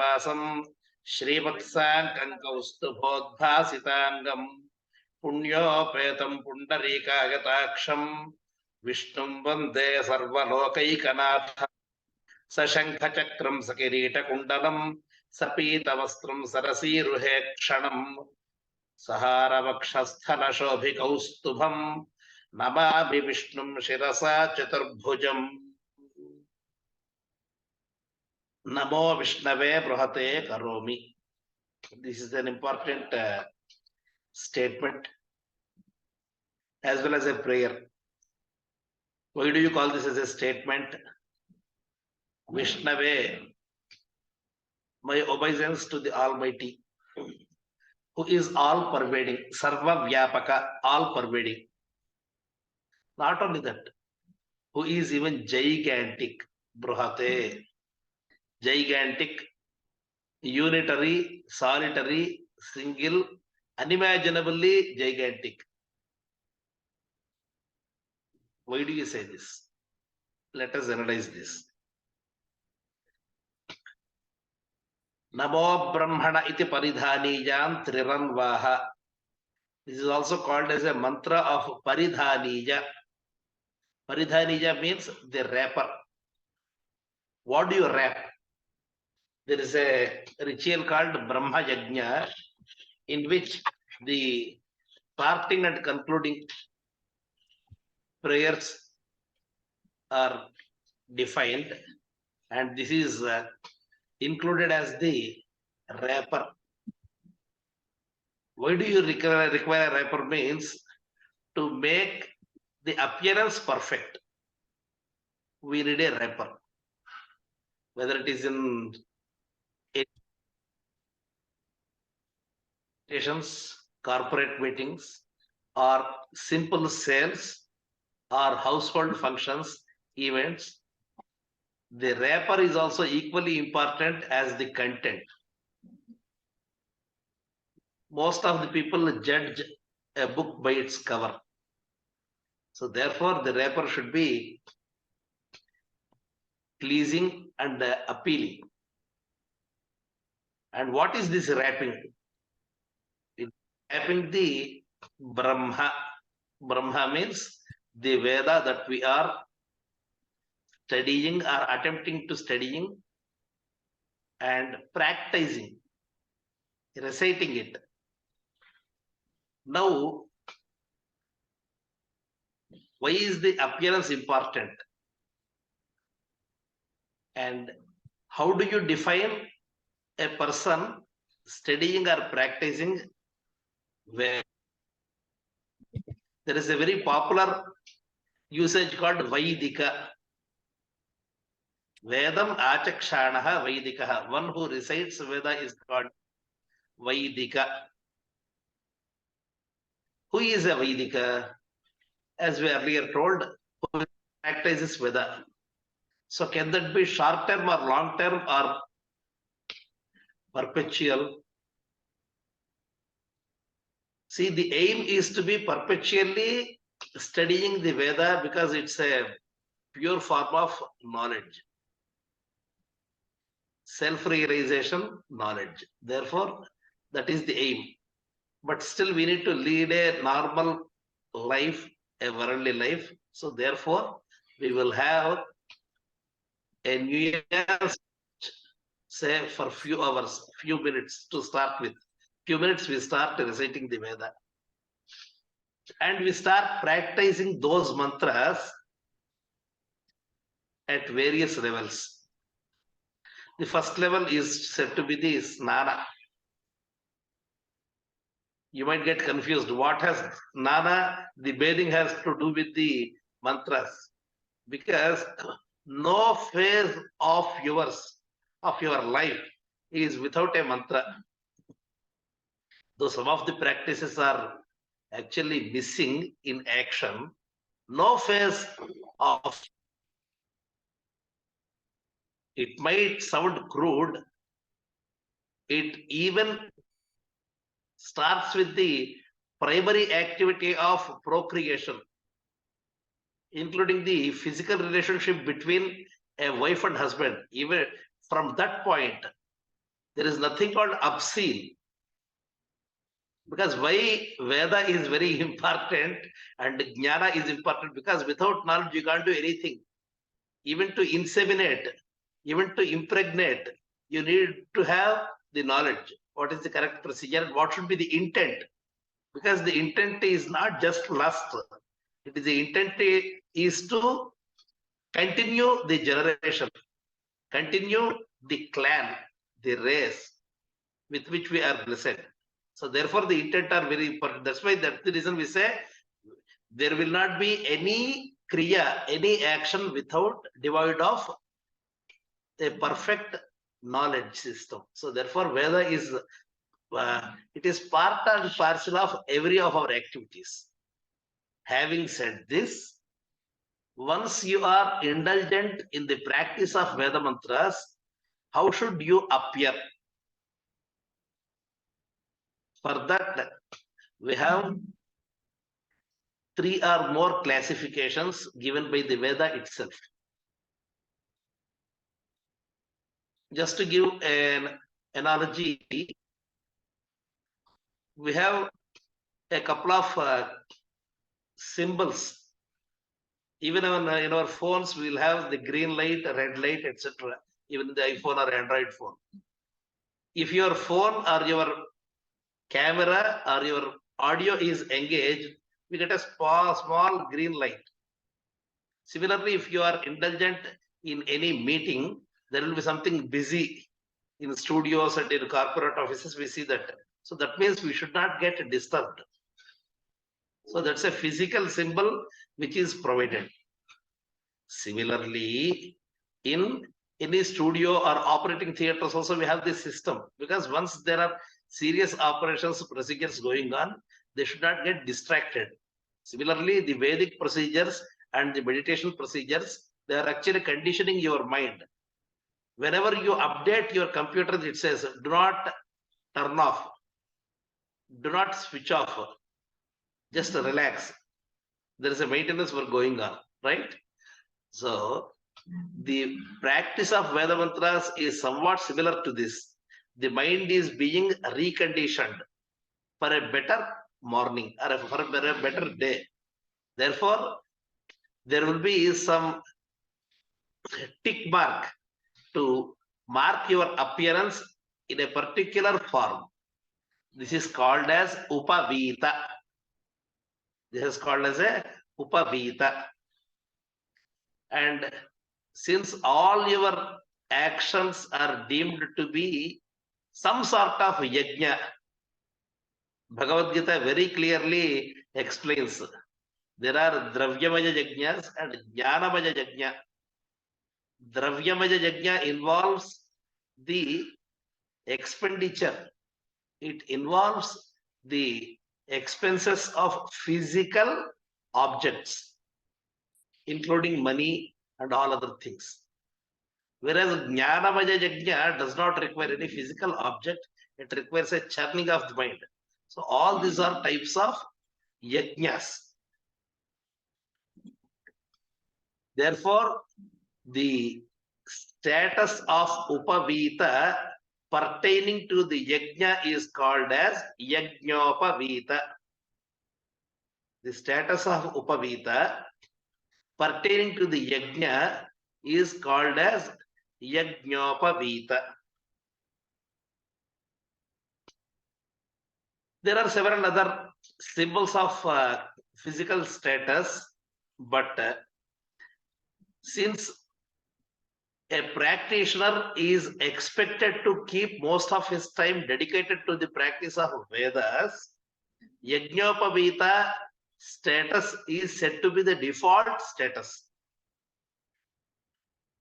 Vasam Srivatsankam Kaustubhodbhasitangam Punyopetam Pundarikagataksham Vishnum Vande Sarvalokaikanatha Sashankachakram Sakirita Kundalam Sapita Vastram Sarasiruhe Kshanam Sahara Vakshasthala Shobhi Kaustubham Namabi Vishnum Shirasa Chaturbhujam Namo Vishnave Brahate Karomi. This is an important statement as well as a prayer. Why do you call this as a statement? Vishnave, my obeisance to the Almighty, who is all pervading, Sarva Vyapaka, all pervading. Not only that, who is even gigantic, Brahate, gigantic, unitary, solitary, single, unimaginably gigantic. Why do you say this? Let us analyze this. Namo Brahmana iti paridhanijam triranvaha. This is also called as a mantra of paridhanija. Paridhanija means the wrapper. What do you wrap? There is a ritual called Brahma Yajna, in which the starting and concluding prayers are defined, and this is included as the wrapper. Why do you require a wrapper? Means to make the appearance perfect, we need a wrapper. Whether it is in corporate meetings, or simple sales, or household functions, events, the wrapper is also equally important as the content. Most of the people judge a book by its cover. So therefore, the wrapper should be pleasing and appealing. And what is this wrapping? Wrapping the Brahma. Brahma means the Veda that we are studying or attempting to studying and practicing, reciting it. Now, why is the appearance important? And how do you define a person studying or practicing Veda? There is a very popular usage called Vaidika. Vedam Achakshanaha Vaidikaha. One who recites Veda is called Vaidika. Who is a Vaidika? As we earlier told, who practices Veda. So can that be short term or long term or perpetual? See, the aim is to be perpetually studying the Veda because it's a pure form of knowledge. Self-realization knowledge. Therefore, that is the aim. But still we need to lead a normal life, a worldly life. So therefore, we will have a New Year's, say for few hours, few minutes to start with. Few minutes we start reciting the Veda. And we start practicing those mantras at various levels. The first level is said to be the Snana. You might get confused. What has Snana, the bathing, has to do with the mantras? Because no phase of yours, of your life, is without a mantra. Though some of the practices are actually missing in action, no phase of it might sound crude. It even starts with the primary activity of procreation, including the physical relationship between a wife and husband. Even from that point, There is nothing called obscene. Because why Veda is very important and Jnana is important? Because without knowledge, you can't do anything. Even to inseminate, even to impregnate, you need to have the knowledge. What is the correct procedure? What should be the intent? Because the intent is not just lust. It is the intent is to continue the generation, continue the clan, the race with which we are blessed. So therefore, the intent are very important. That's why that's the reason we say there will not be any kriya, any action without devoid of a perfect knowledge system. So therefore, Veda is it is part and parcel of every of our activities. Having said this, once you are indulgent in the practice of Veda mantras, how should you appear? For that, we have 3 or more classifications given by the Veda itself. Just to give an analogy, we have a couple of symbols. Even in our phones, we will have the green light, red light, etc. Even the iPhone or Android phone. If your phone or your camera or your audio is engaged, we get a small green light. Similarly, if you are indulgent in any meeting, there will be something busy in studios and in corporate offices. We see that. So that means we should not get disturbed. So that's a physical symbol which is provided. Similarly, in any studio or operating theaters also we have this system, because once there are serious operations procedures going on, they should not get distracted. Similarly, the Vedic procedures and the meditation procedures, they are actually conditioning your mind. Whenever you update your computer, it says do not turn off, do not switch off, just relax. There is a maintenance work going on, right? So the practice of Veda mantras is somewhat similar to this. The mind is being reconditioned for a better morning or for a better day. Therefore, there will be some tick mark to mark your appearance in a particular form. This is called as Upaveeta. This is called as a Upaveeta. And since all your actions are deemed to be some sort of yajna, Bhagavad Gita very clearly explains there are Dravyamaya Yajnas and Jnanamaya Yajna. Dravyamaya Yajna involves the expenditure. It involves the expenses of physical objects, including money and all other things. Whereas Jnanamaya Yajna does not require any physical object, it requires a churning of the mind. So all these are types of yajnas. Therefore, the status of Upaveeta pertaining to the yajna is called as Yajnopaveeta. The status of Upaveeta pertaining to the yajna is called as Yajnopaveeta. There are several other symbols of physical status, but since a practitioner is expected to keep most of his time dedicated to the practice of Vedas, Yajnopaveeta status is said to be the default status.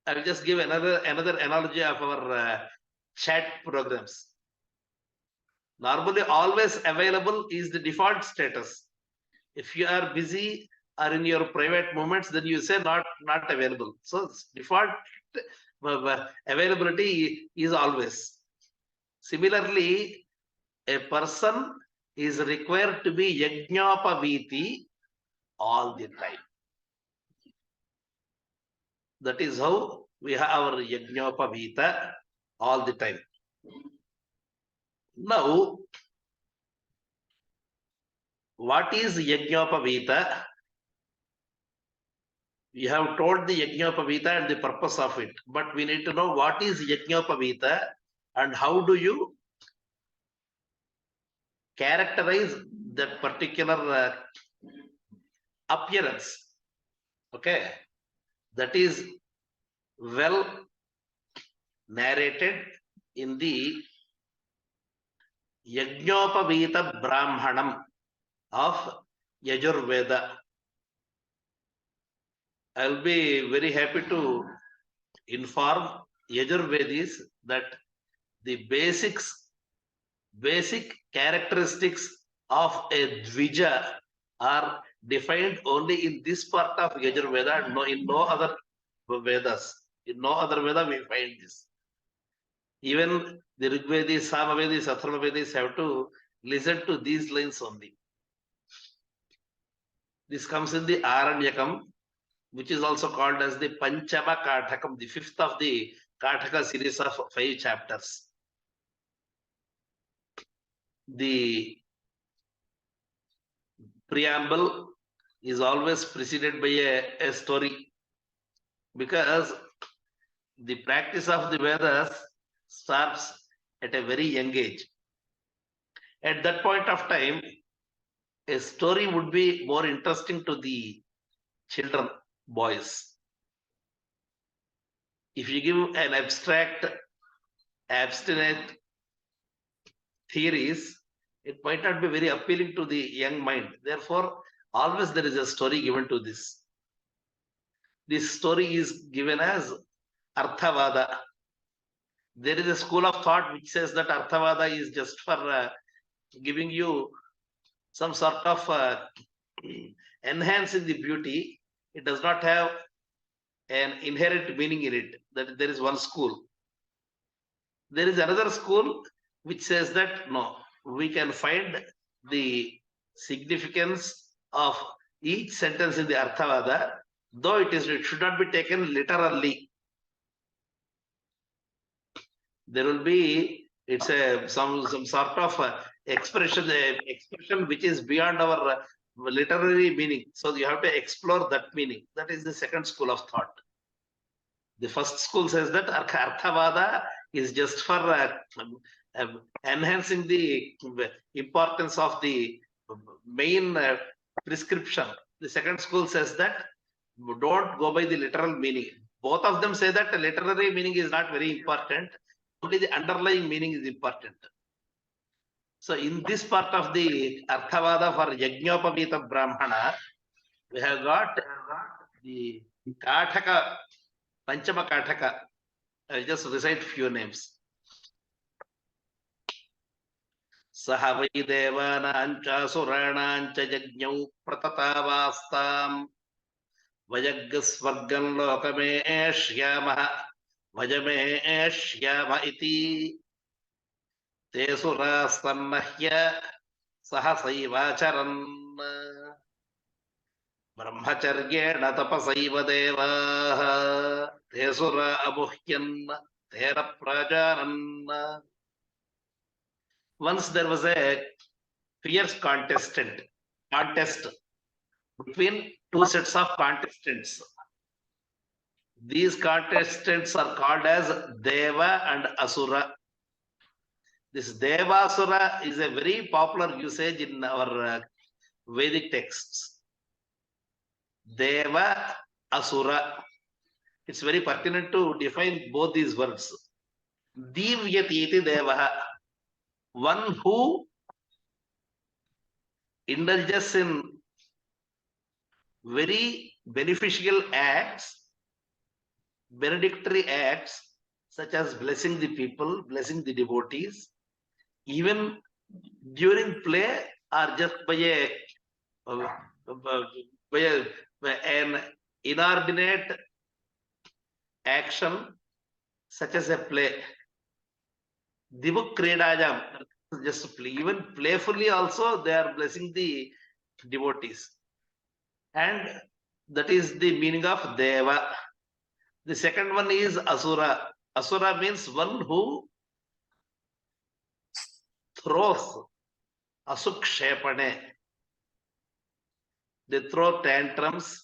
I will just give another analogy of our chat programs. Normally, always available is the default status. If you are busy or in your private moments, then you say not available. So default availability is always. Similarly, a person is required to be Yajnopaveeti all the time. That is how we have our Yajnopaveeta all the time. Now, what is Yajnopaveeta? You have told the Yajnopaveeta and the purpose of it, but we need to know what is Yajnopaveeta and how do you characterize that particular appearance. Okay, that is well narrated in the Yajnopaveeta Brahmanam of Yajurveda. I'll be very happy to inform Yajurvedis that the basic characteristics of a Dvija are defined only in this part of Yajurveda and in no other Vedas. In no other Veda we find this. Even the Rigvedis, Samavedis, Atharvavedis have to listen to these lines only. This comes in the Aranyakam, which is also called as the Panchama Kathakam, the fifth of the Kathaka series of 5 chapters. The preamble is always preceded by a story, because the practice of the Vedas starts at a very young age. At that point of time, a story would be more interesting to the children, boys. If you give an abstract, abstinent theories, it might not be very appealing to the young mind. Therefore, always there is a story given to this. This story is given as Arthavada. There is a school of thought which says that Arthavada is just for giving you some sort of enhancing the beauty. It does not have an inherent meaning in it. That there is one school. There is another school which says that no, we can find the significance of each sentence in the Arthavada, though it should not be taken literally. There will be, it's some sort of expression which is beyond our literary meaning. So you have to explore that meaning. That is the second school of thought. The first school says that Arthavada is just for enhancing the importance of the main prescription. The second school says that don't go by the literal meaning. Both of them say that the literary meaning is not very important. Only the underlying meaning is important. So in this part of the Arthavada for Yajnopaveeta Brahmana, we have got the Kathaka, Panchama Kathaka. I'll just recite few names. Saha vai devanancha suranancha yajñau pratatavastam vajaggasvargam lokame eshyamaha vajame eshyama iti te surastannahya sahasaivacharan brahmacharyena tapasaiva devaha te sura amuhyan tera prajanan. Once there was a fierce contest between two sets of contestants. These contestants are called as Deva and Asura. This Deva Asura is a very popular usage in our Vedic texts. Deva Asura. It's very pertinent to define both these words. Divyati iti Devaha. One who indulges in very beneficial acts, benedictory acts, such as blessing the people, blessing the devotees, even during play or just by an inordinate action, such as a play. Divuk Kredajam, just play. Even playfully also they are blessing the devotees. And that is the meaning of Deva. The second one is Asura. Asura means one who throws asukshepane. They throw tantrums,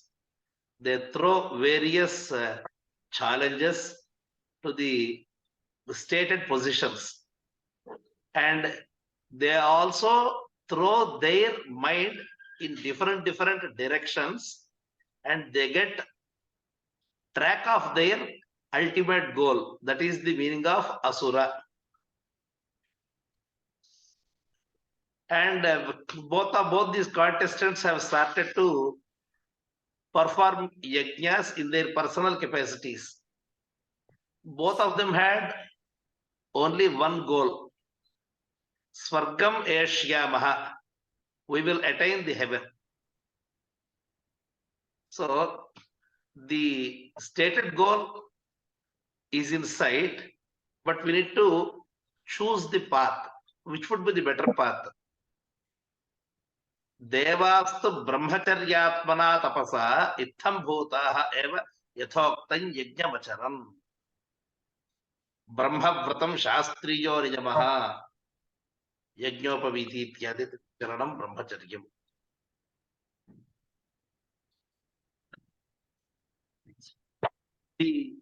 they throw various challenges to the stated positions, and they also throw their mind in different directions, and they get track of their ultimate goal. That is the meaning of asura. And both these contestants have started to perform yajnas in their personal capacities. Both of them had only one goal: Swargam Eshyamaha. We will attain the heaven. So the stated goal is in sight, but we need to choose the path. Which would be the better path? Devastu brahmacharyatmana tapasa itham bhutaha eva yathoktam yajnavacharam. Brahmavratam shastriyo nijamaha yajnopaveeti ityadi charanam brahmacharyam. The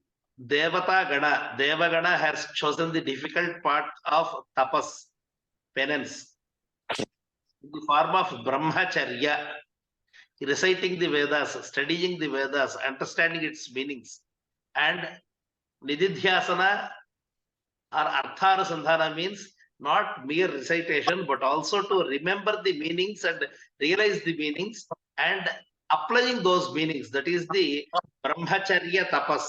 Devagana has chosen the difficult part of tapas, penance, in the form of brahmacharya, reciting the Vedas, studying the Vedas, understanding its meanings, and nididhyasana or arthanusandhana means not mere recitation, but also to remember the meanings and realize the meanings and applying those meanings. That is the brahmacharya tapas.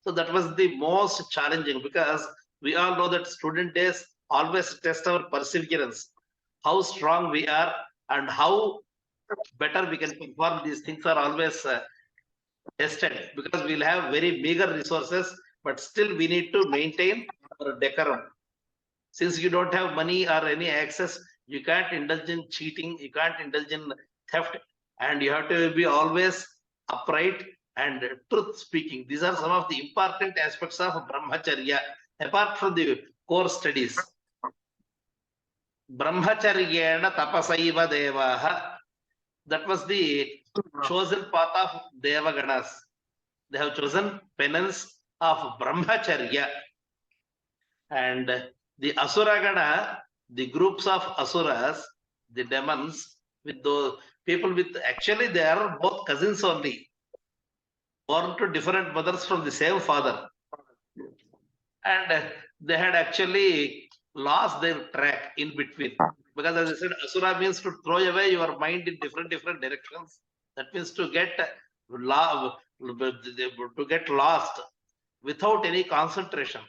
So that was the most challenging, because we all know that student days always test our perseverance, how strong we are and how better we can perform. These things are always tested, because we'll have very meager resources, but still we need to maintain our decorum. Since you don't have money or any access, you can't indulge in cheating, you can't indulge in theft, and you have to be always upright and truth speaking. These are some of the important aspects of brahmacharya, apart from the core studies. Brahmacharyena tapasaiva devaha. That was the chosen path of Devaganas. They have chosen penance of brahmacharya. And the Asuragana, the groups of Asuras, the demons, with those people with, actually they are both cousins only, born to different mothers from the same father. And they had actually lost their track in between. Because as I said, Asura means to throw away your mind in different directions. That means to get lost without any concentration.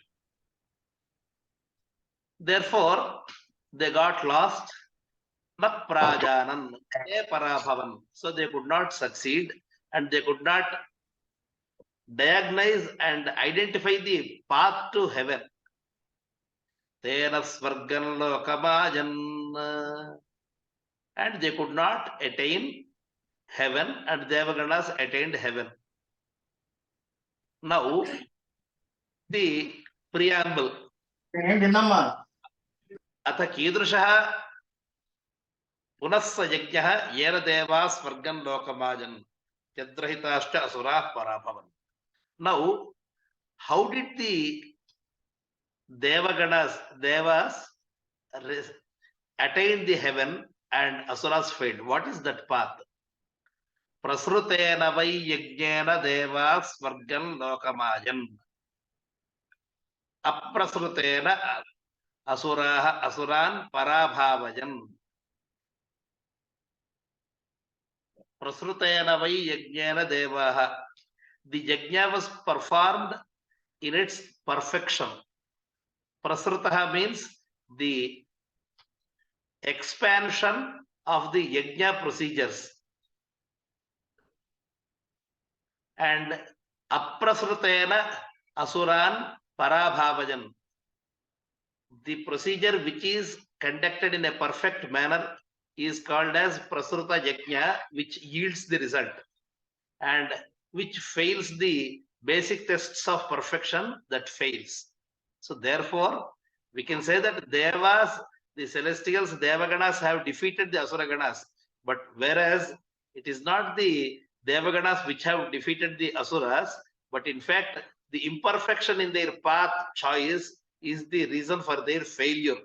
Therefore, they got lost. Nat prajanan, parabhavan. So they could not succeed, and they could not diagnose and identify the path to heaven. Tena swargan lokamajan. And they could not attain heaven, and Devaganas attained heaven. Now, the preamble. Atha कीदृशः पुनस्स यज्ञः येन देवा स्वर्गं लोकमाजन् यद्रहिताश्च असुराः पराभवन्. Now, how did the devas attain the heaven and asuras failed? What is that path? Prasrutena vai yajnena devas swargam lokamajan. Aprasrutena asuran parabhavajan. Prasrutena vai yajnena devaha. The yajna was performed in its perfection. Prasrutaha means the expansion of the yajna procedures. And aprasrutena asuran parabhavajan. The procedure which is conducted in a perfect manner is called as prasruta yajna, which yields the result, and which fails the basic tests of perfection, that fails. So therefore, we can say that Devas The celestials, Devaganas, have defeated the Asuraganas. But whereas it is not the Devaganas which have defeated the Asuras, but in fact, the imperfection in their path choice is the reason for their failure.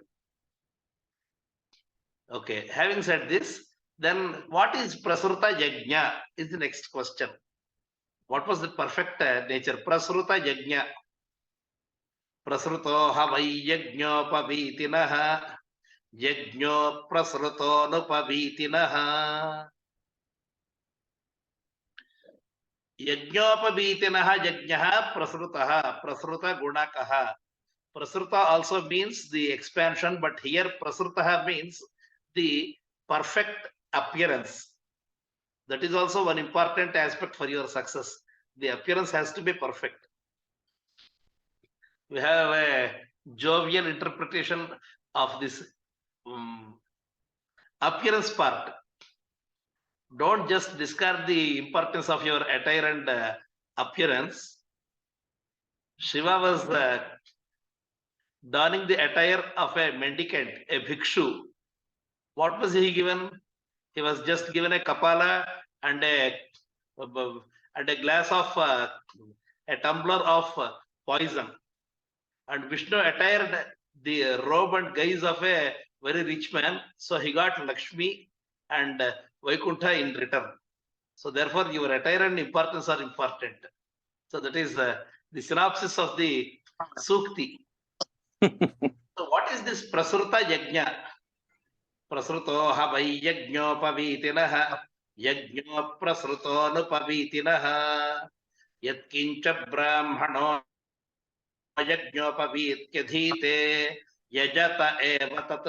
Okay, having said this, then what is Prasruta Yajna is the next question. What was the perfect nature? Prasruta Yajna. Prasruto havai yajnopavitinaha. Yajno prasruto nupavitinaha. Yajnopavitinaha yajnaha prasrutaha. Prasruta gunakaha. Prasruta also means the expansion, but here prasrutaha means the perfect appearance. That is also one important aspect for your success. The appearance has to be perfect. We have a jovial interpretation of this appearance part. Don't just discard the importance of your attire and appearance. Shiva was donning the attire of a mendicant, a bhikshu. What was he given? He was just given a kapala and a glass of a tumbler of poison. And Vishnu attired the robe and guise of a very rich man. So he got Lakshmi and Vaikuntha in return. So therefore your attire and importance are important. So that is the synopsis of the Sukti. So what is this Prasruta Yajna? Prasruto havai yajnopavitinaha. Yajno prasruto nupavitinaha. Yatkincha brahmano yajnopavityadhite yajata eva tat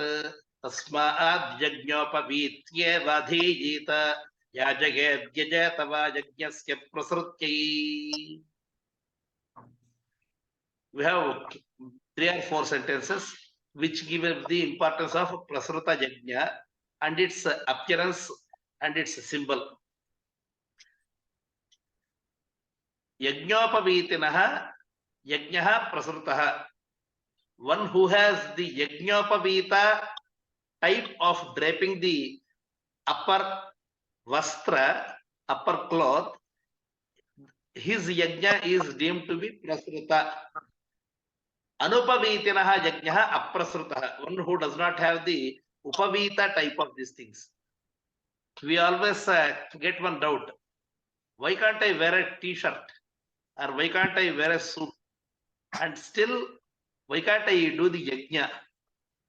tasmaad yajnopavityeva dhijita yajaged yajatava yajnasya prasrutyai. We have 3 or 4 sentences which give the importance of Prasruta Yajna and its appearance and its symbol. Yajnopavitinaha Yajnaha Prasrutaha. One who has the Yajnopaveeta type of draping the upper vastra, upper cloth, his yajna is deemed to be Prasruta. Anupaveetinaha Yajnaha Aprasrutaha. One who does not have the Upaveeta type of these things. We always get one doubt. Why can't I wear a t-shirt? Or why can't I wear a suit? And still, why can't I do the yajna?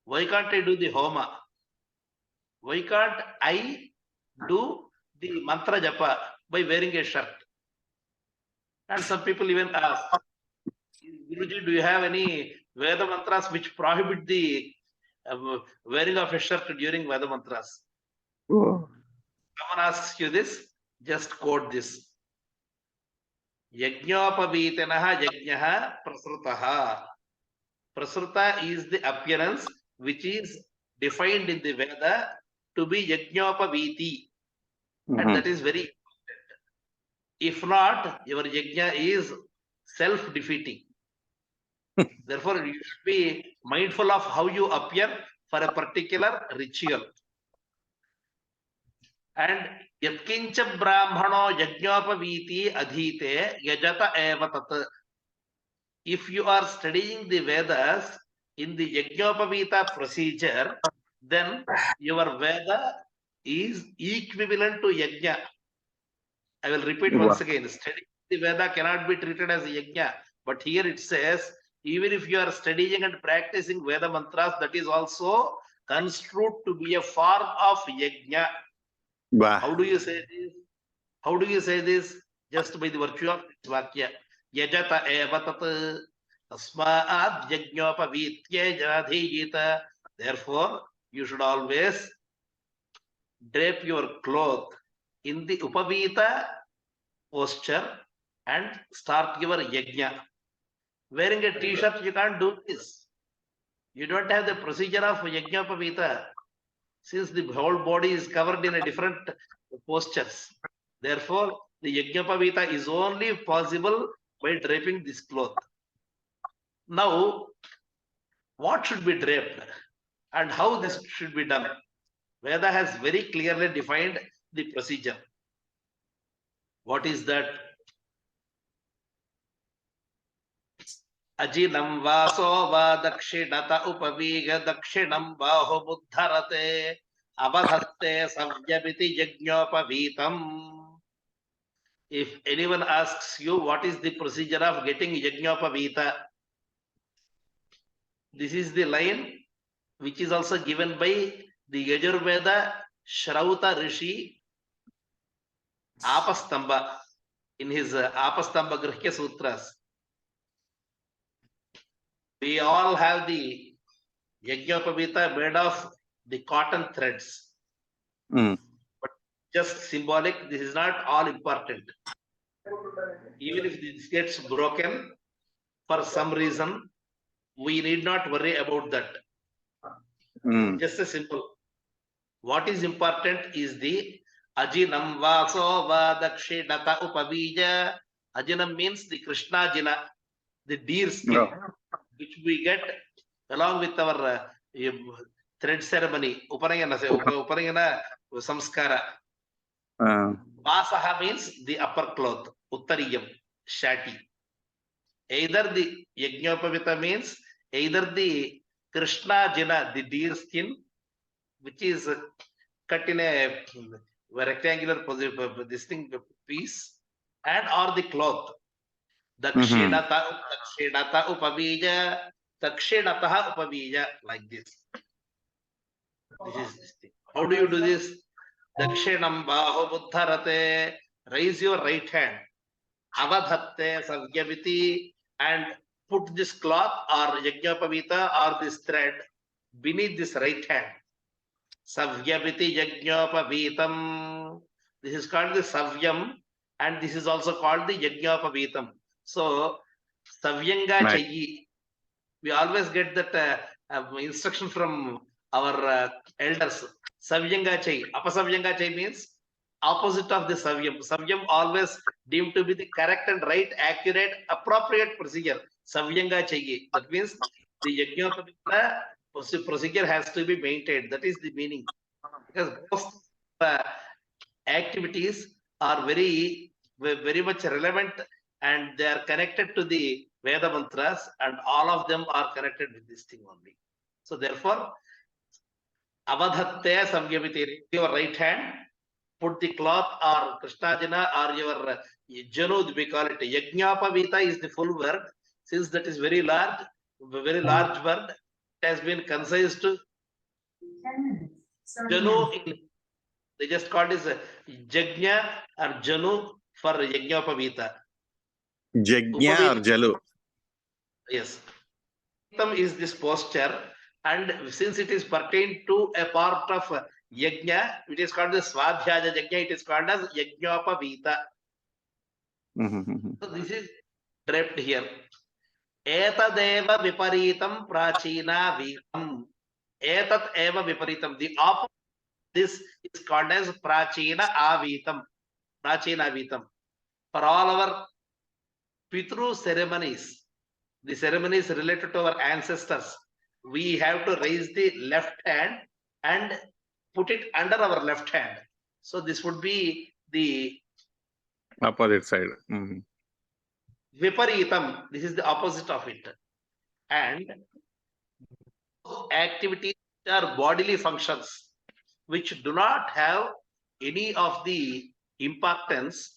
Why can't I do the homa? Why can't I do the mantra japa by wearing a shirt? And some people even ask, Guruji, do you have any Veda mantras which prohibit the wearing of a shirt during Veda mantras? Someone asks you this, just quote this. Yajnopaveetanaha yajnaha prasrutaha. Prasruta is the appearance which is defined in the Veda to be Yajnopaveeti. And that is very important. If not, your yajna is self-defeating. Therefore, you should be mindful of how you appear for a particular ritual. And Yatkincha Brahmano Yajnopaveeti Adhite Yajata Eva Tat. If you are studying the Vedas in the Yajnopaveeta procedure, then your Veda is equivalent to Yajna. I will repeat once again. Studying the Veda cannot be treated as a Yajna. But here it says, even if you are studying and practicing Veda mantras, that is also construed to be a form of Yajna. Wow. How do you say this? How do you say this? Just by the virtue of this Vakya. Yajata eva tat tasmaad yajnopaveetya jadhijita. Therefore, you should always drape your cloth in the Upaveeta posture and start your yajna. Wearing a t-shirt, you can't do this. You don't have the procedure of Yajnopaveeta, since the whole body is covered in a different postures. Therefore, the Yajnopaveeta is only possible by draping this cloth. Now, what should be draped? And how this should be done? Veda has very clearly defined the procedure. What is that? Ajinam vaso va dakshinata upaviga dakshinam baho buddharate avadhatte savyamiti yajnopaveetam. If anyone asks you what is the procedure of getting Yajnopaveeta, this is the line which is also given by the Yajurveda Shrauta Rishi Apastamba in his Apastamba Grihya Sutras. We all have the Yajnopaveeta made of the cotton threads. But just symbolic, this is not all important. Even if this gets broken for some reason, we need not worry about that. Just a simple. What is important is the Ajinam Vaso Va Dakshinata Upavija. Ajinam means the Krishna Jina, the deer skin, which we get along with our thread ceremony. Uparayana Samskara. Vasaha means the upper cloth, Uttariyam, Shati. Either the Yajnopaveeta means either the Krishna Jina, the deer skin, which is cut in a rectangular this thing piece, and or the cloth. Dakshinata upavija, dakshinataha upavija, like this. This is this thing. How do you do this? Dakshinam baho buddharate, raise your right hand. Avadhatte savyamiti, and put this cloth or Yajnopaveeta or this thread beneath this right hand. Savyamiti Yajnopaveetam. This is called the Savyam, and this is also called the Yajnopaveetam. So, Savyanga Chayi. We always get that instruction from our elders. Savyanga Chayi. Apasavyanga Chayi means opposite of the Savyam. Savyam always deemed to be the correct and right, accurate, appropriate procedure. Savyanga Chayi. That means the Yajnopaveeta procedure has to be maintained. That is the meaning. Because most activities are very much relevant, and they are connected to the Veda mantras, and all of them are connected with this thing only. So therefore, avadhatte savyamiti, your right hand, put the cloth or Krishnajana or your janud, we call it. Yajnopaveeta is the full word. Since that is very large word, it has been concised to Janu. They just called it Jagna or Janu for Yajnopaveeta. Jagna or Jalu. Yes. Is this posture, and since it is pertained to a part of Yajna, it is called the Swadhyaya Yajna, it is called as Yajnopaveeta. So this is draped here. Etadeva viparitam prachina vitam. Etat eva viparitam. The opposite, this is called as prachina avitam. Prachina vitam. For all our Pitru ceremonies, the ceremonies related to our ancestors, we have to raise the left hand and put it under our left hand. So this would be the opposite side. Viparitam, this is the opposite of it. And activities are bodily functions which do not have any of the importance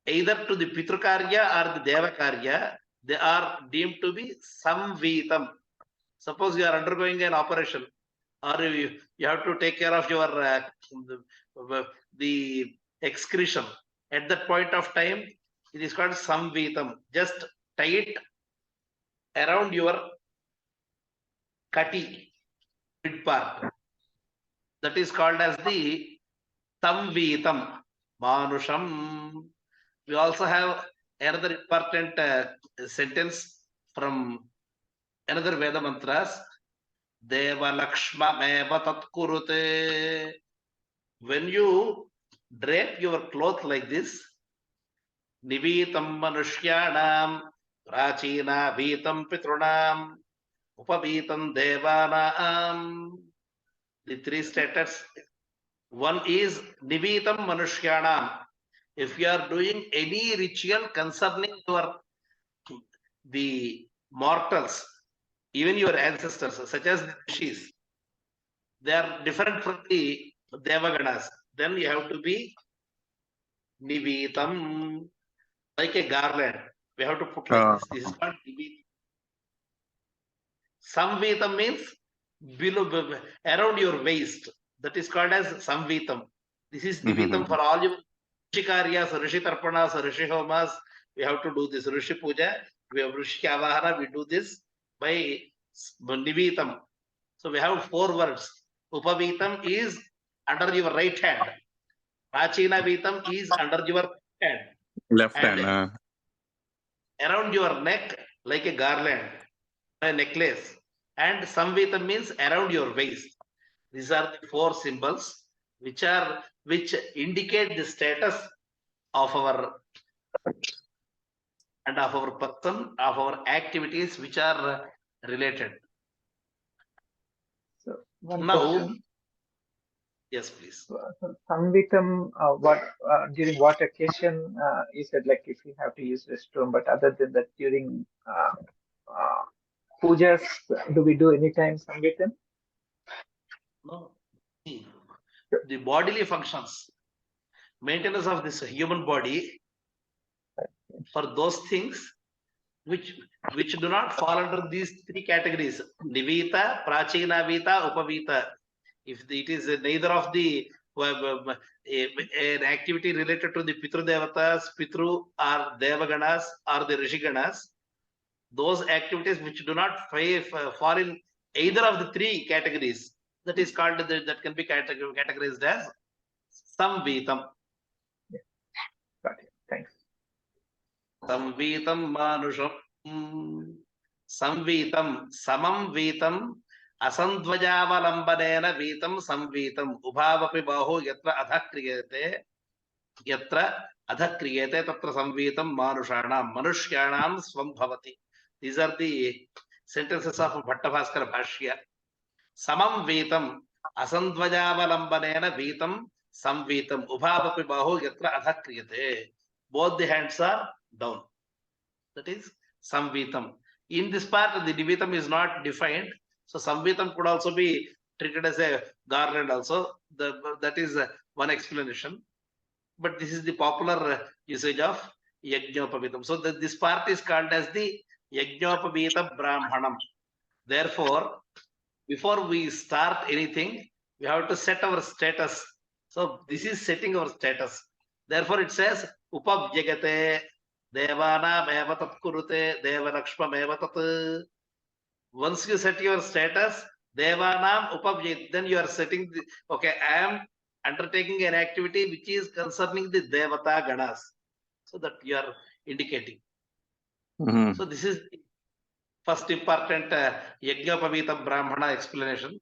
either to the Pitrukarya or the Devakarya. They are deemed to be samvitam. Suppose you are undergoing an operation, or you have to take care of your the excretion. At that point of time, it is called samvitam. Just tie it around your kati, mid part. That is called as the samvitam, manusham. We also have another important sentence from another Veda mantras. Deva Lakshma meva tat kurute. When you drape your cloth like this, Nivitam manushyanam prachina vitam pitrunam Upaveetam Devanam. The three status. One is Niveetam Manushyanam. If you are doing any ritual concerning the mortals, even your ancestors, such as the rishis, they are different from the Devaganas. Then you have to be Niveetam, like a garland. We have to put like this. This is called Niveetam. Samveetam means below, around your waist. That is called as Samveetam. This is Niveetam for all your Rishi Karyas, Rishi Tarpanas, Rishi Homas. We have to do this Rishi Puja. We have Rishi Avahana. We do this by Niveetam. So we have 4 words. Upaveetam is under your right hand. Prachina Veetam is under your hand. Left And hand. around your neck like a garland, a necklace. And Samveetam means around your waist. These are the 4 symbols which indicate the status of our and of our person, of our activities which are related. So one Now, question. yes, please. So Samvitam, during what occasion you said, like if you have to use restroom, but other than that, during pujas, do we do anytime Samvitam? No. The bodily functions, maintenance of this human body, for those things which do not fall under these 3 categories: Niveeta, Prachina Veeta, Upaveeta. If it is neither of the an activity related to the Pitru Devatas, Pitru or Devaganas or the Rishiganas, those activities which do not fall in either of the 3 categories, that is called, that can be categorized as Samveetam. Got it. Thanks. Samveetam Manusham. Samveetam, Samam Veetam, Asandvajavalambhanena Veetam Samveetam, Ubhavapi Bahu Yatra Adha Kriyate Tatra Samveetam Manushanam, Manushyanam Swam Bhavati. These are the sentences of Bhattabhaskara Bhashya. Samam Veetam, Asandvajavalambhanena Veetam Samveetam, Ubhavapi Bahu Yatra Adha Kriyate. Both the hands are down. That is Samveetam. In this part, the Niveetam is not defined. So Samveetam could also be treated as a garland also. That is one explanation. But this is the popular usage of Yajnopaveetam. So this part is called as the Yajnopaveeta Brahmanam. Therefore, before we start anything, we have to set our status. So this is setting our status. Therefore, it says Upavjagate Devana Meva Tat Kurute Devalakshma Meva Tat. Once you set your status, Devanam Upavjagate, then you are setting the, okay, I am undertaking an activity which is concerning the Devata Ganas. So that you are indicating. So this is the first important Yajnopaveeta Brahmana explanation.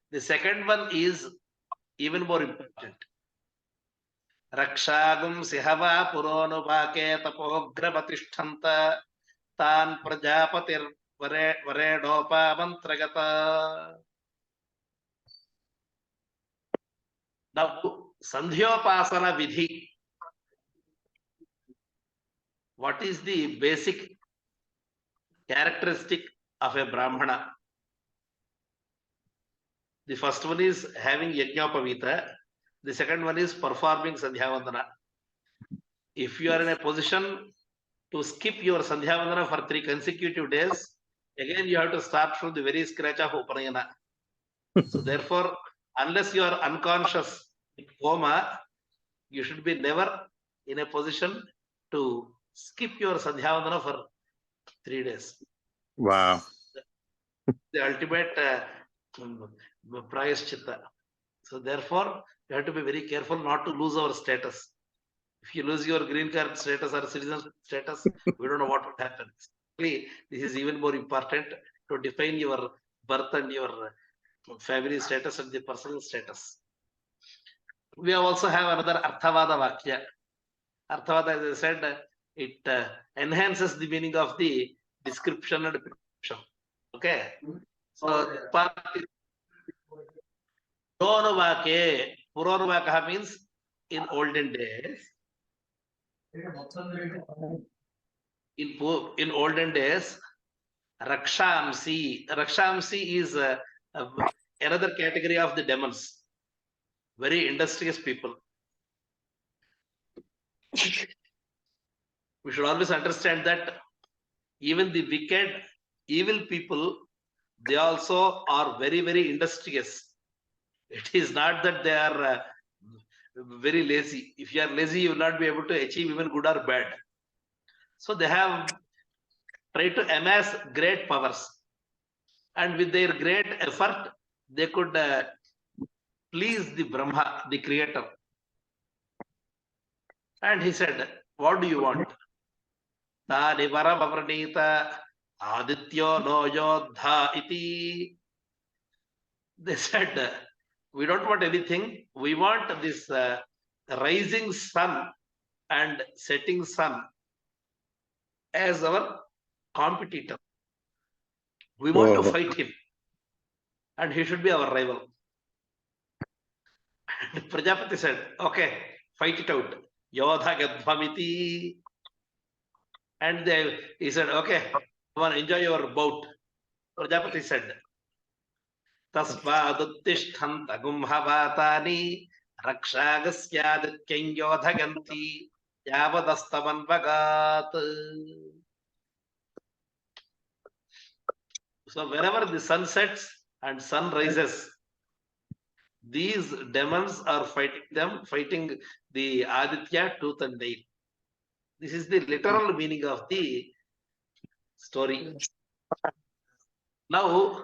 The second one is even more important. Rakshagum Sihava Puronubake Tapograbatishtanta Tan Prajapatir Varedopa Mantragata. Now, Sandhyopasana Vidhi. What is the basic characteristic of a Brahmana? The first one is having Yajnopaveeta. The second one is performing Sandhyavandana. If you are in a position to skip your Sandhyavandana for 3 consecutive days, again you have to start from the very scratch of Upanayana. So therefore, unless you are unconscious in coma, you should be never in a position to skip your Sandhyavandana for 3 days. Wow. The ultimate prayaschitta. So therefore, you have to be very careful not to lose our status. If you lose your green card status or citizenship status, we don't know what would happen. This is even more important to define your birth and your family status and the personal status. We also have another Arthavada Vakya. Arthavada, as I said, it enhances the meaning of the description and description. Okay. So part Puronavake. Puronavaka means in olden days. In olden days, Rakshamsi. Rakshamsi is another category of the demons. Very industrious people. We should always understand that even the wicked, evil people, they also are very, very industrious. It is not that they are very lazy. If you are lazy, you will not be able to achieve even good or bad. So they have tried to amass great powers. And with their great effort, they could please the Brahma, the creator. And he said, what do you want? Tani varamavranita adityo no yodha iti. They said, we don't want anything. We want this rising sun and setting sun as our competitor. We want to fight him. And he should be our rival. And Prajapati said, okay, fight it out. Yodha gadbhamiti. And he said, okay, come on, enjoy your bout. Prajapati said, Tasvaduttishthanta gumhavatani rakshagasyadityam yodhaganti yavadastavan vagat. So whenever the sun sets and sun rises, these demons are fighting the Aditya tooth and nail. This is the literal meaning of the story. Now,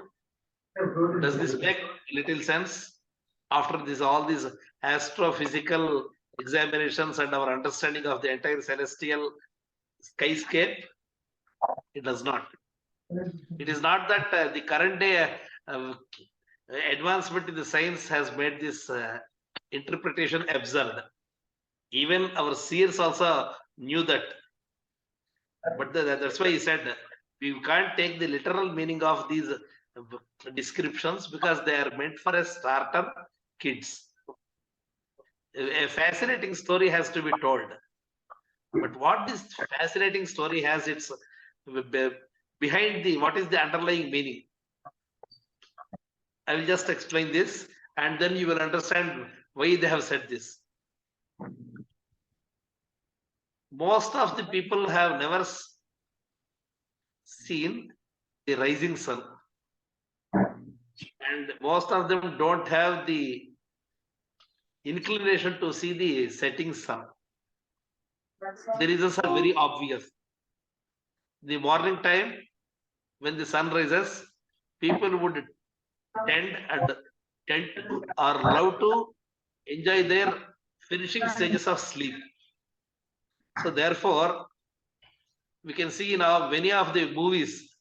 does this make little sense? After this, all these astrophysical examinations and our understanding of the entire celestial skyscape, it does not. It is not that the current day advancement in the science has made this interpretation absurd. Even our seers also knew that. But that's why he said we can't take the literal meaning of these descriptions because they are meant for a starter kids. A fascinating story has to be told. But what this fascinating story has, it's behind what is the underlying meaning. I will just explain this and then you will understand why they have said this. Most of the people have never seen the rising sun. And most of them don't have the inclination to see the setting sun. The reasons are very obvious. The morning time, when the sun rises, people would tend to or love to enjoy their finishing stages of sleep. So therefore, we can see now many of the movies,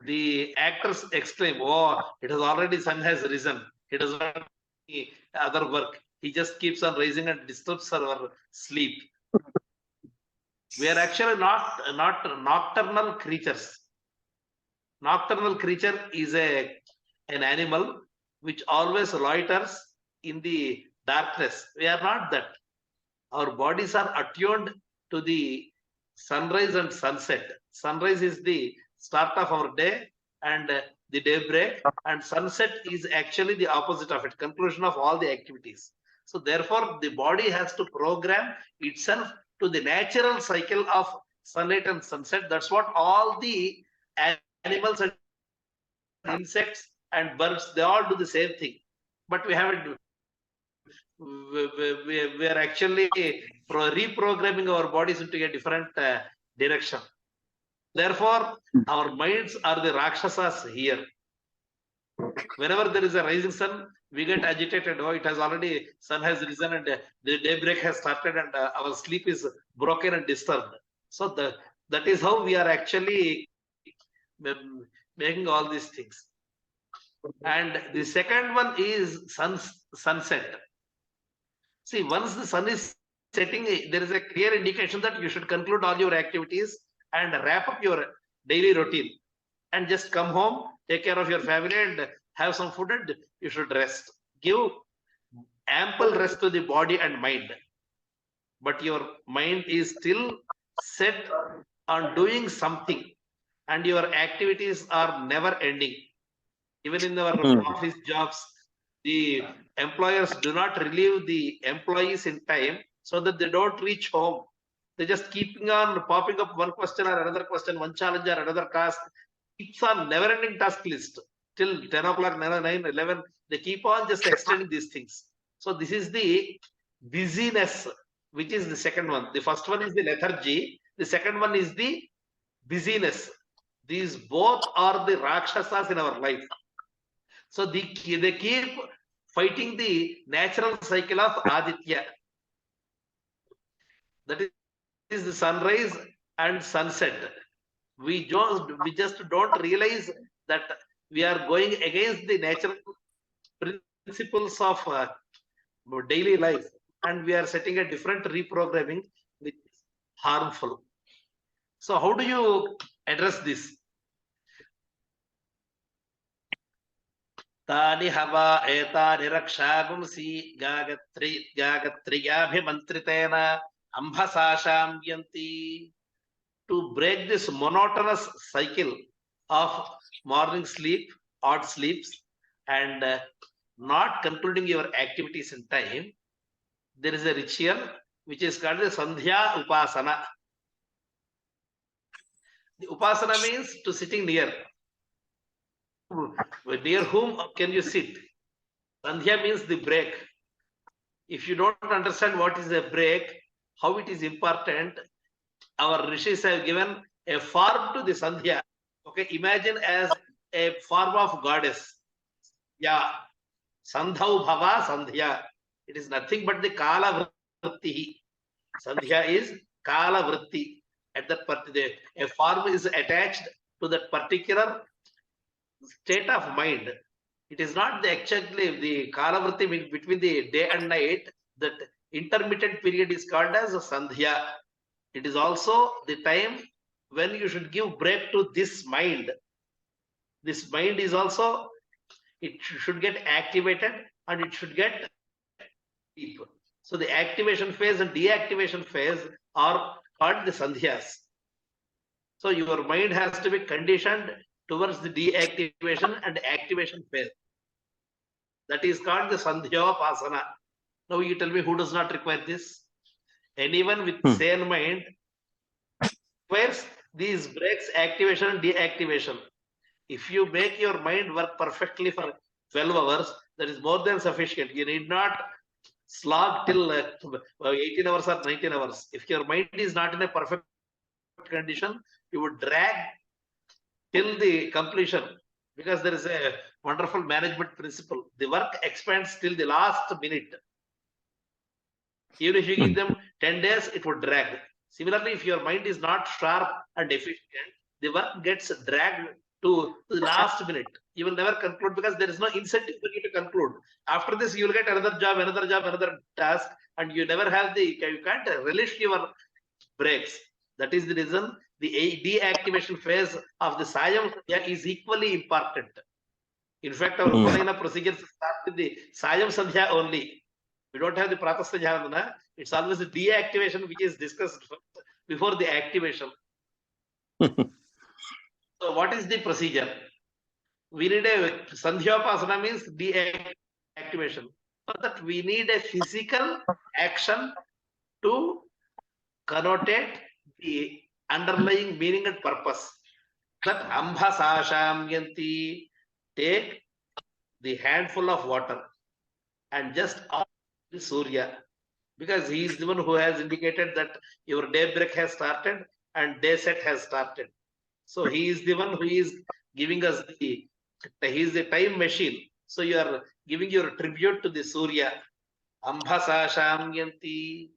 the actors exclaim, oh, it has already, sun has risen. He does not do other work. He just keeps on rising and disturbs our sleep. We are actually not nocturnal creatures. Nocturnal creature is an animal which always loiters in the darkness. We are not that. Our bodies are attuned to the sunrise and sunset. Sunrise is the start of our day and the daybreak, and sunset is actually the opposite of it, conclusion of all the activities. So therefore, the body has to program itself to the natural cycle of sunlight and sunset. That's what all the animals and insects and birds, they all do the same thing. But we haven't. We are actually reprogramming our bodies into a different direction. Therefore, our minds are the Rakshasas here. Whenever there is a rising sun, we get agitated. Oh, it has already, sun has risen and the daybreak has started and our sleep is broken and disturbed. So that is how we are actually making all these things. And the second one is sunset. See, once the sun is setting, there is a clear indication that you should conclude all your activities and wrap up your daily routine and just come home take care of your family and have some food and you should rest. Give ample rest to the body and mind. But your mind is still set on doing something and your activities are never ending. Even in our office jobs, the employers do not relieve the employees in time so that they don't reach home. They're just keeping on popping up one question or another question, one challenge or another task. Keeps on never-ending task list till 10 o'clock, 9, 11. They keep on just extending these things. So this is the busyness, which is the second one. The first one is the lethargy. The second one is the busyness. These both are the rakshasas in our life. So they keep fighting the natural cycle of Aditya. That is the sunrise and sunset. We just don't realize that we are going against the natural principles of daily life, and we are setting a different reprogramming which is harmful. So how do you address this? Tani hava etani rakshagumsi gagatriyabhimantritena ambhasasham yanti. To break this monotonous cycle of morning sleep, odd sleeps, and not concluding your activities in time, there is a ritual which is called the Sandhya Upasana. The Upasana means to sitting near. Near whom can you sit? Sandhya means the break. If you don't understand what is a break, how it is important, our rishis have given a form to the Sandhya. Okay, imagine as a form of goddess. Yeah, Sandhau Bhava Sandhya. It is nothing but the Kala Vritti. Sandhya is Kala Vritti. At that particular, a form is attached to that particular state of mind. It is not the exactly the Kala Vritti between the day and night. That intermittent period is called as a Sandhya. It is also the time when you should give break to this mind. This mind is also, it should get activated and it should get deep. So the activation phase and deactivation phase are called the sandhyas. So your mind has to be conditioned towards the deactivation and activation phase. That is called the Sandhyopasana. Now you tell me who does not require this? Anyone with sane mind requires these breaks, activation and deactivation. If you make your mind work perfectly for 12 hours, that is more than sufficient. You need not slog till 18 hours or 19 hours. If your mind is not in a perfect condition, you would drag till the completion, because there is a wonderful management principle. The work expands till the last minute. Even if you give them 10 days, it would drag. Similarly, if your mind is not sharp and efficient, the work gets dragged to the last minute. You will never conclude because there is no incentive for you to conclude. After this, you will get another job, another task, and you never have you can't relish your breaks. That is the reason the deactivation phase of the Sayam Sandhya is equally important. In fact, our Upanayana procedures start with the Sayam Sandhya only. We don't have the Pratastha Jnana. It's always the deactivation which is discussed before the activation. So what is the procedure? We need a Sandhyopasana means deactivation. So that we need a physical action to connotate the underlying meaning and purpose. That ambhasasham yanti, take the handful of water and just out the Surya, because he is the one who has indicated that your daybreak has started and day set has started. So he is the one who is giving us he is the time machine. So you are giving your tribute to the Surya. Ambhasasham yanti.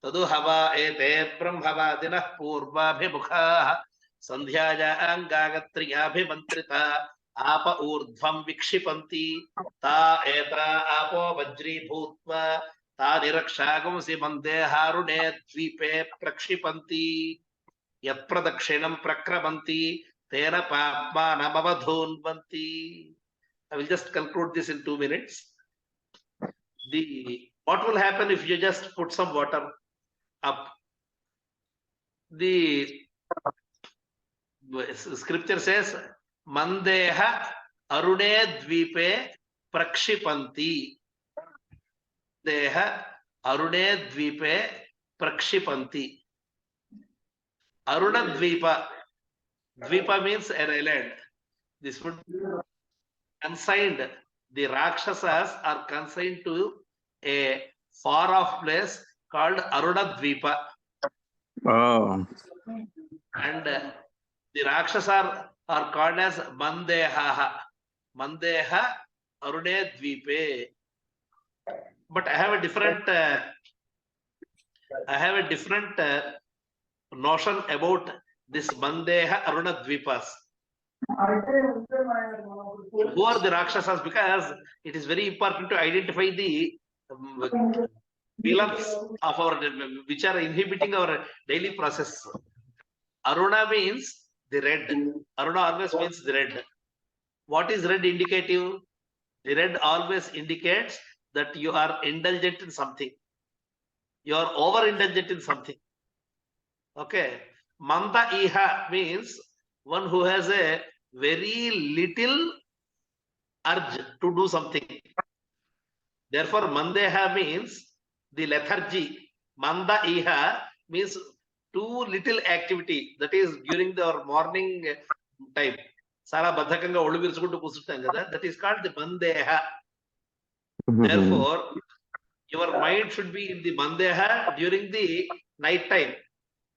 Tadu hava ete brahmava dinah purvabhimukha sandhyaya angagatriyabhimantrita apa urdhvam vikshipanti ta eta apo vajri bhutva ta nirakshagumsi mande harune dvipe prakshipanti yat pradakshinam prakramanti Tena papma namavadhunvanti. I will just conclude this in 2 minutes. What will happen if you just put some water up? The scripture says, Mandeha Arune Dvipe Prakshipanti. Deha Arune Dvipe Prakshipanti. Aruna Dvipa. Dvipa means an island. This would consigned. The Rakshasas are consigned to a far off place called Aruna Dvipa. Oh. And the Rakshasas are called as Mandeha. Mandeha Arune Dvipe. But I have a different notion about this Mandeha Aruna Dvipas. Who are the Rakshasas? Because it is very important to identify the pillars of our, which are inhibiting our daily process. Aruna means the red. Aruna always means the red. What is red indicative? The red always indicates that you are indulgent in something. You are over-indulgent in something. Okay. Manda iha means one who has a very little urge to do something. Therefore, mandeha means the lethargy. Manda iha means too little activity. That is during our morning time. Sara badhakanga ollu virusukuntu kusutam kada. That is called the mandeha. Therefore, your mind should be in the mandeha during the night time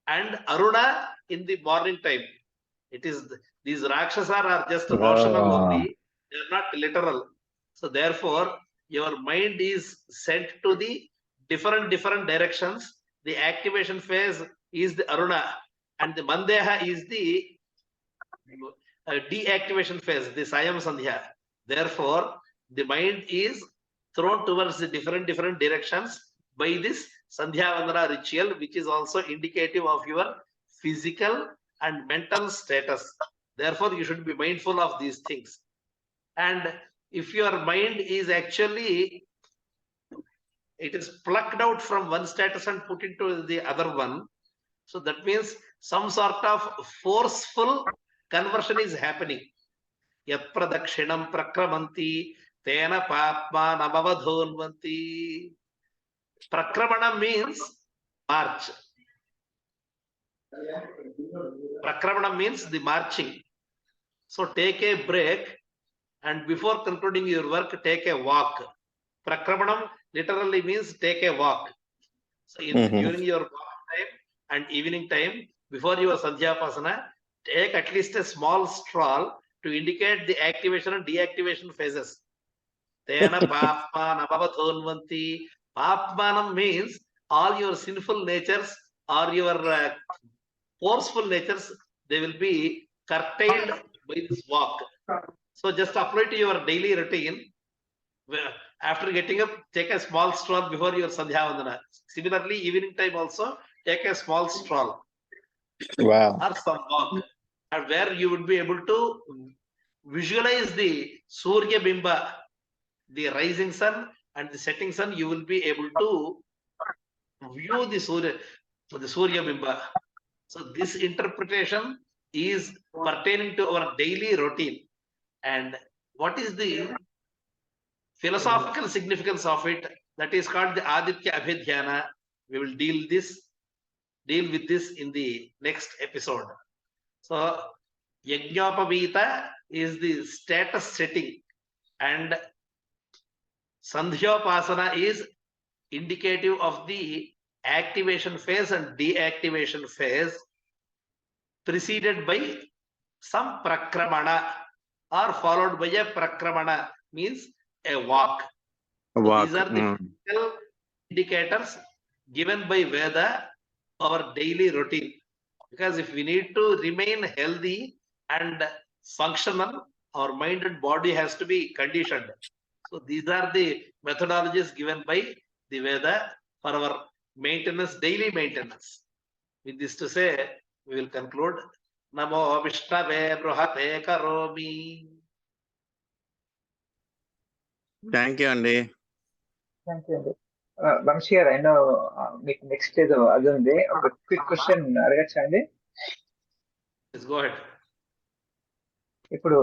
and Aruna in the morning time. It is these Rakshasas are just notional only. They are not literal. So therefore, your mind is sent to the different directions. The activation phase is the Aruna, and the Mandeha is the deactivation phase, the Sayam Sandhya. Therefore, the mind is thrown towards the different directions by this Sandhya Vandana ritual, which is also indicative of your physical and mental status. Therefore, you should be mindful of these things. And if your mind is actually, it is plucked out from one status and put into the other one, so that means some sort of forceful conversion is happening. Yat pradakshinam prakramanti tena papma namavadhunvanti. Prakramana means march. Prakramana means the marching. So take a break and before concluding your work, take a walk. Prakramanam literally means take a walk. So during your walk time and evening time, before your Sandhyapasana, take at least a small stroll to indicate the activation and deactivation phases. Tena papma namavadhunvanti. Papmanam means all your sinful natures or your forceful natures, they will be curtailed by this walk. So just apply to your daily routine. After getting up, take a small stroll before your Sandhya Vandana. Similarly, evening time also, take a small stroll. Wow. Or some walk. And where you would be able to visualize the Surya Bimba, the rising sun and the setting sun, you will be able to view the Surya Bimba. So this interpretation is pertaining to our daily routine. And what is the philosophical significance of it? That is called the Aditya Abhidhyana. We will deal with this in the next episode. So Yajnopaveeta is the status setting, and Sandhyopasana is indicative of the activation phase and deactivation phase, preceded by some prakramana or followed by a prakramana, means a walk. So these are the physical indicators given by Veda, our daily routine. Because if we need to remain healthy and functional, our mind and body has to be conditioned. So these are the methodologies given by the Veda for our maintenance, daily maintenance. With this to say, we will conclude. నమో విష్ణవే బృహతే కరోమి. Thank you అండి. Thank you అండి. వంశీ గారు, అయినా మీకు next ఏదో అది ఉంది, ఒక క్విక్ క్వశ్చన్ అడగచ్చా అండి? Go ahead. ఇప్పుడు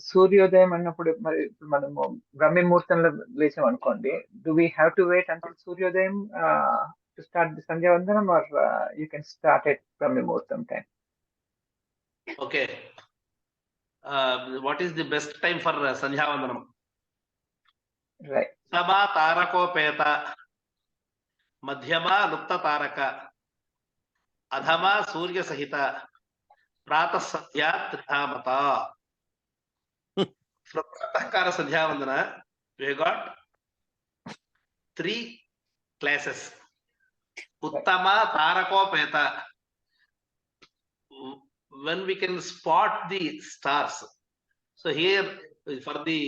సూర్యోదయం అన్నప్పుడు మరి ఇప్పుడు మనము బ్రహ్మ ముహూర్తంలో లేచాం అనుకోండి, do we have to wait until suryodayam to start the sandhyavandanam, or you can start at Brahma muhurtam time? Okay. What is the best time for Sandhyavandanam? Right. Sabha Tarakopeta, Madhyama Lupta Taraka, Adhama Surya Sahita, Prata Sandhya Tridhamata. From Pratahkara Sandhyavandana, we got 3 classes. Uttama Tarakopeta, when we can spot the stars. So here for the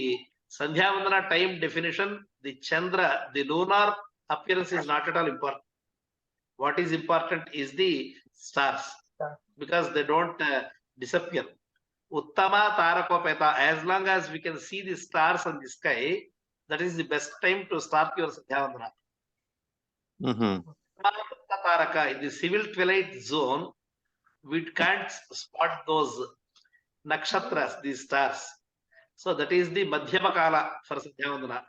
Sandhyavandana time definition, the Chandra, the lunar appearance is not at all important. What is important is the stars, because they don't disappear. Uttama Tarakopeta, as long as we can see the stars on the sky, that is the best time to start your Sandhyavandana. Taraka, in the civil twilight zone, we can't spot those nakshatras, these stars. So that is the Madhyama Kala for Sandhyavandana.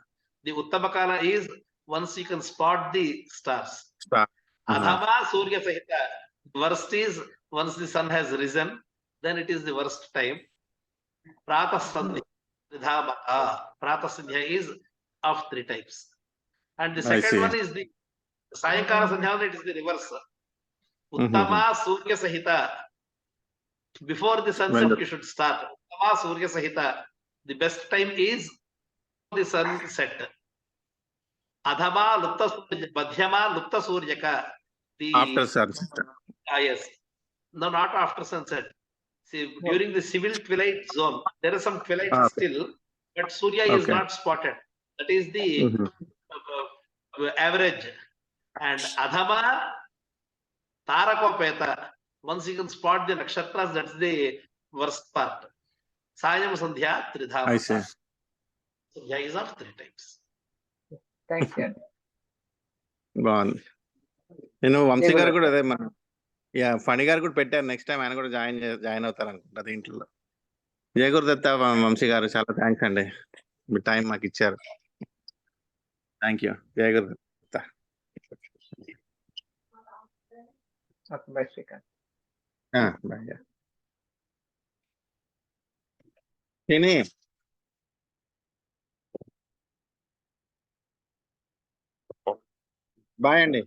The Uttama Kala is once you can spot the stars. Adhama Surya Sahita, worst is once the sun has risen, then it is the worst time. Prata Sandhya Tridhamata, Prata Sandhya is of 3 types. And the second one is the Sayankala Sandhyavandana, it is the reverse. Uttama Surya Sahita, before the sunset you should start. Uttama Surya Sahita, the best time is the sunset. Adhama Lupta Madhyama Lupta Suryaka, the After sunset. Yes. No, not after sunset. See, during the civil twilight zone, there is some twilight still, but Surya is not spotted. That is the average. And Adhama Tarakopeta, once you can spot the nakshatras, that's the worst part. Sayam Sandhya Tridhamata. I see. Sandhya is of 3 types. Thank you. బాగుంది. నేను వంశీ గారు కూడా అదే ఫణి గారు కూడా పెట్టారు, next time ఆయన కూడా జాయిన్ అవుతారు అనుకుంటా దీంట్లో. జయ గురుదత్త వంశీ గారు, చాలా థ్యాంక్స్ అండి, మీ టైం మాకు ఇచ్చారు. Thank you. Jaya Gurudatta. Bye Srikanth. Bye అండి.